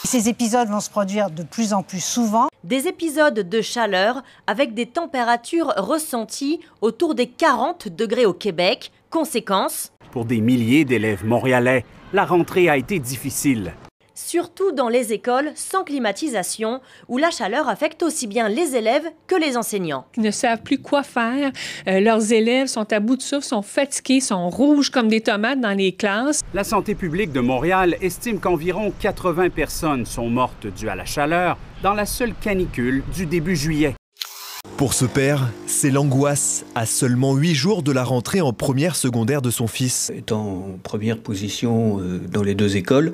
Ces épisodes vont se produire de plus en plus souvent. Des épisodes de chaleur avec des températures ressenties autour des 40 degrés au Québec. Conséquence, pour des milliers d'élèves montréalais, la rentrée a été difficile. Surtout dans les écoles sans climatisation, où la chaleur affecte aussi bien les élèves que les enseignants. Ils ne savent plus quoi faire. Leurs élèves sont à bout de souffle, sont fatigués, sont rouges comme des tomates dans les classes. La santé publique de Montréal estime qu'environ 80 personnes sont mortes dues à la chaleur dans la seule canicule du début juillet. Pour ce père, c'est l'angoisse à seulement 8 jours de la rentrée en première secondaire de son fils. Étant en première position dans les deux écoles,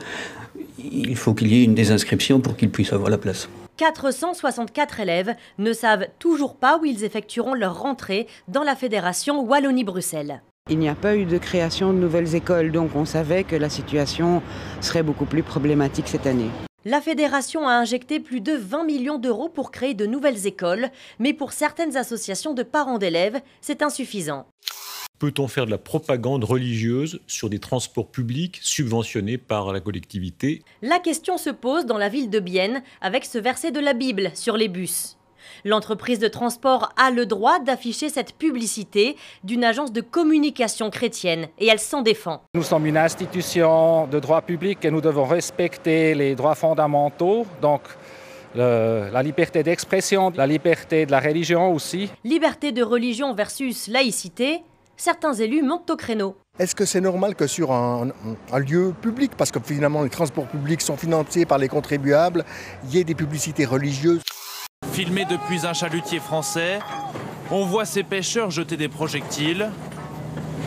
il faut qu'il y ait une désinscription pour qu'il puisse avoir la place. 464 élèves ne savent toujours pas où ils effectueront leur rentrée dans la fédération Wallonie-Bruxelles. Il n'y a pas eu de création de nouvelles écoles, donc on savait que la situation serait beaucoup plus problématique cette année. La fédération a injecté plus de 20 millions d'euros pour créer de nouvelles écoles, mais pour certaines associations de parents d'élèves, c'est insuffisant. Peut-on faire de la propagande religieuse sur des transports publics subventionnés par la collectivité? La question se pose dans la ville de Bienne avec ce verset de la Bible sur les bus. L'entreprise de transport a le droit d'afficher cette publicité d'une agence de communication chrétienne et elle s'en défend. Nous sommes une institution de droit public et nous devons respecter les droits fondamentaux, donc la liberté d'expression, la liberté de la religion aussi. Liberté de religion versus laïcité, certains élus montent au créneau. Est-ce que c'est normal que sur un lieu public, parce que finalement les transports publics sont financés par les contribuables, il y ait des publicités religieuses? Filmé depuis un chalutier français, on voit ces pêcheurs jeter des projectiles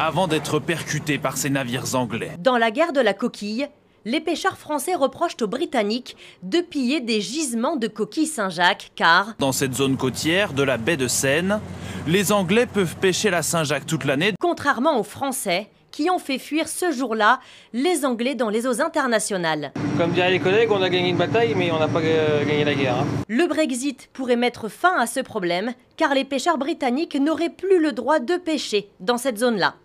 avant d'être percutés par ces navires anglais. Dans la guerre de la coquille, les pêcheurs français reprochent aux Britanniques de piller des gisements de coquilles Saint-Jacques car, dans cette zone côtière de la baie de Seine, les Anglais peuvent pêcher la Saint-Jacques toute l'année. Contrairement aux Français, qui ont fait fuir ce jour-là les Anglais dans les eaux internationales. Comme diraient les collègues, on a gagné une bataille, mais on n'a pas gagné la guerre. Le Brexit pourrait mettre fin à ce problème, car les pêcheurs britanniques n'auraient plus le droit de pêcher dans cette zone-là.